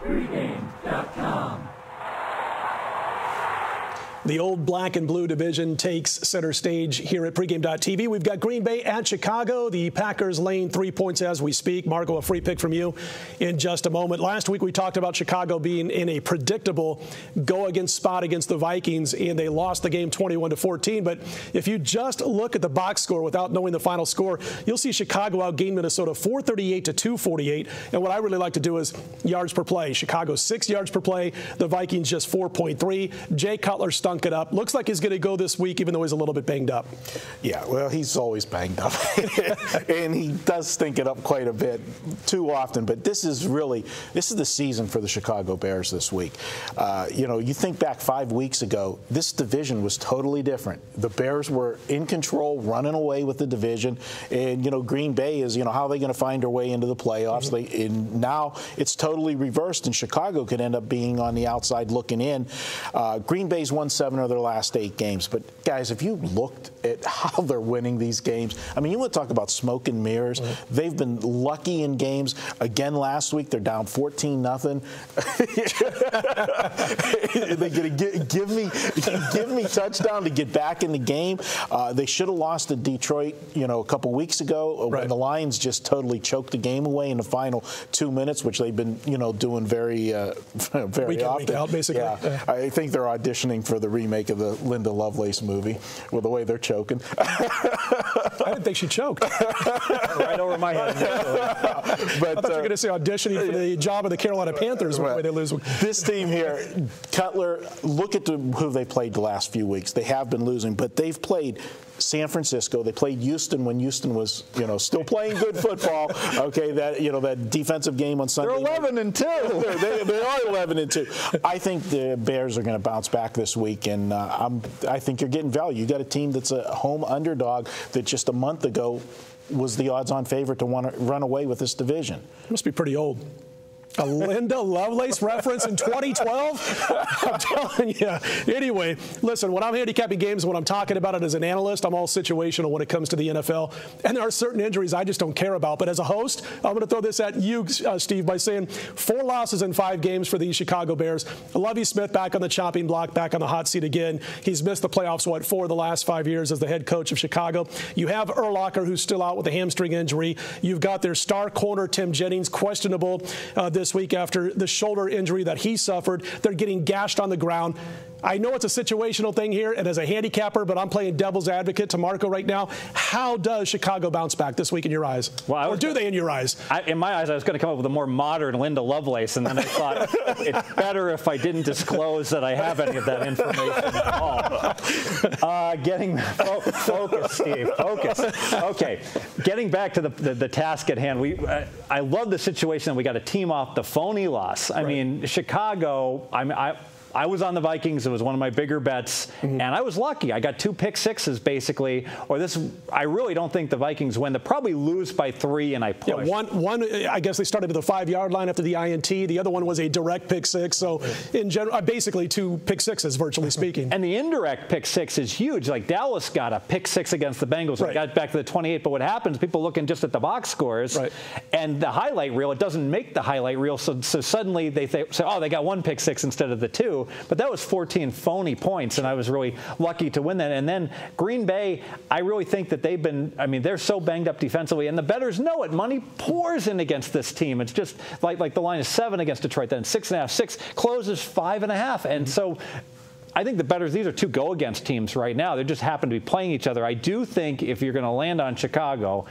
Pregame.com. The old black and blue division takes center stage here at pregame.tv. We've got Green Bay at Chicago. The Packers laying 3 points as we speak. Marco, a free pick from you in just a moment. Last week we talked about Chicago being in a predictable go-against spot against the Vikings, and they lost the game 21-14. But if you just look at the box score without knowing the final score, you'll see Chicago outgained Minnesota 438-248. And what I really like to do is yards per play. Chicago 6 yards per play. The Vikings just 4.3. Jay Cutler stunk it up. Looks like he's going to go this week, even though he's a little bit banged up. Yeah, well, he's always banged up. And he does stink it up quite a bit too often. But this is the season for the Chicago Bears this week. You think back 5 weeks ago, this division was totally different. The Bears were in control, running away with the division. And, Green Bay is, how are they going to find their way into the playoffs? And now it's totally reversed, and Chicago could end up being on the outside looking in. Green Bay's won 7 of their last 8 games. But, guys, if you looked at how they're winning these games, I mean, you want to talk about smoke and mirrors. They've been lucky in games. Again, last week, they're down 14-0. They're going to give me touchdown to get back in the game. They should have lost to Detroit, a couple weeks ago when the Lions just totally choked the game away in the final 2 minutes, which they've been, doing very often. Week out, basically. Yeah. I think they're auditioning for the remake of the Linda Lovelace movie with the way they're choking. I didn't think she choked. Right over my head. But I thought you were going to say auditioning for the job of the Carolina Panthers when they lose. This team here, Cutler, look at who they played the last few weeks. They have been losing, but they've played San Francisco. They played Houston when Houston was, still playing good football. Okay, that defensive game on Sunday. They're 11-2. They are 11-2. I think the Bears are going to bounce back this week, and I think you're getting value. You got a team that's a home underdog that just a month ago was the odds-on favorite to want to run away with this division. Must be pretty old. A Linda Lovelace reference in 2012? I'm telling you. Anyway, listen, when I'm handicapping games, when I'm talking about it as an analyst, I'm all situational when it comes to the NFL. And there are certain injuries I just don't care about. But as a host, I'm going to throw this at you, Steve, by saying 4 losses in 5 games for the Chicago Bears. Lovie Smith back on the chopping block, back on the hot seat again. He's missed the playoffs, 4 of the last 5 years as the head coach of Chicago. You have Urlacher, who's still out with a hamstring injury. You've got their star corner, Tim Jennings, questionable this week after the shoulder injury that he suffered. They're getting gashed on the ground. I know it's a situational thing here, and as a handicapper, but I'm playing devil's advocate to Marco right now. How does Chicago bounce back this week in your eyes? Well, or do they in your eyes? In my eyes, I was going to come up with a more modern Linda Lovelace, and then I thought it's better if I didn't disclose that I have any of that information at all. Focus, Steve. Focus. Okay. Getting back to the task at hand, I love the situation that we got a team off the phony loss. I mean, Chicago, I was on the Vikings. It was one of my bigger bets, and I was lucky. I got 2 pick sixes, basically. I really don't think the Vikings win. They'll probably lose by 3, and I push. Yeah, one, I guess they started at the 5-yard line after the INT. The other one was a direct pick 6. So, in general, basically 2 pick sixes, virtually speaking. And the indirect pick 6 is huge. Like, Dallas got a pick 6 against the Bengals. Right. Got back to the 28. But what happens, people looking just at the box scores, and the highlight reel, it doesn't make the highlight reel. So suddenly they say, oh, they got 1 pick 6 instead of the 2. But that was 14 phony points, and I was really lucky to win that. And then Green Bay, I really think that they're so banged up defensively, and the bettors know it. Money pours in against this team. It's just like the line is 7 against Detroit, then 6.5, 6, closes 5.5. And so I think the bettors, these are 2 go-against teams right now. They just happen to be playing each other. I do think if you're going to land on Chicago,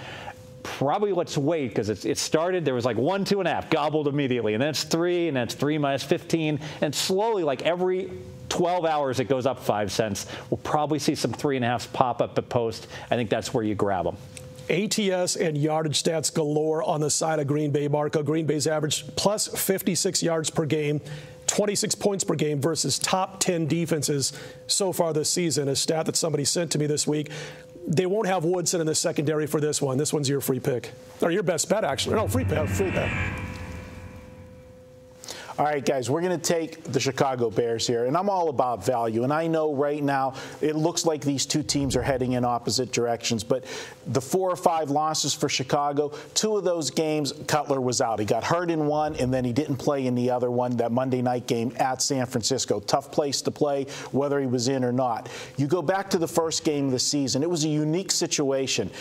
probably let's wait, because it started, there was like 1, 2.5, gobbled immediately, and then it's 3, and then it's 3 minus 15, and slowly, like every 12 hours, it goes up 5 cents. We'll probably see some 3.5s pop up at post. I think that's where you grab them. ATS and yardage stats galore on the side of Green Bay, Marco. Green Bay's average plus 56 yards per game, 26 points per game versus top 10 defenses so far this season. A stat that somebody sent to me this week. They won't have Woodson in the secondary for this one. This one's your free pick. Or your best bet, actually. No, free pick. Free bet. All right, guys, we're going to take the Chicago Bears here, and I'm all about value. And I know right now it looks like these two teams are heading in opposite directions, but the 4 or 5 losses for Chicago, 2 of those games, Cutler was out. He got hurt in one, and then he didn't play in the other one, that Monday night game at San Francisco. Tough place to play, whether he was in or not. You go back to the first game of the season. It was a unique situation.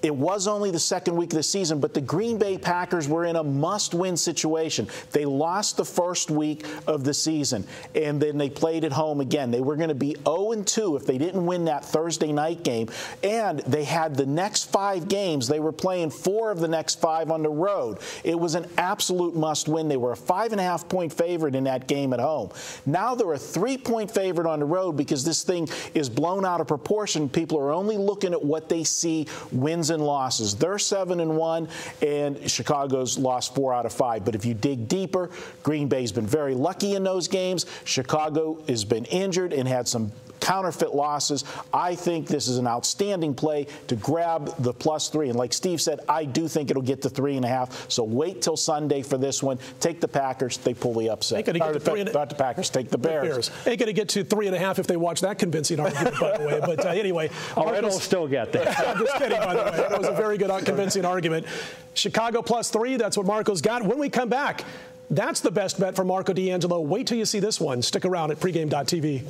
It was only the second week of the season, but the Green Bay Packers were in a must-win situation. They lost the first week of the season, and then they played at home again. They were going to be 0-2 if they didn't win that Thursday night game, and they had the next 5 games. They were playing 4 of the next 5 on the road. It was an absolute must-win. They were a 5.5-point favorite in that game at home. Now they're a 3-point favorite on the road because this thing is blown out of proportion. People are only looking at what they see wins and losses. They're 7-1, and Chicago's lost 4 out of 5. But if you dig deeper, Green Bay's been very lucky in those games. Chicago has been injured and had some counterfeit losses. I think this is an outstanding play to grab the +3. And like Steve said, I do think it'll get to 3.5. So wait till Sunday for this one. Take the Packers. They pull the upset. Not the Packers. Take the Bears. Ain't going to get to 3.5 if they watch that convincing argument, by the way. But anyway. It'll still get there. I'm just kidding, by the way. That was a very good, convincing argument. Chicago +3. That's what Marco's got. When we come back, that's the best bet for Marco D'Angelo. Wait till you see this one. Stick around at pregame.tv.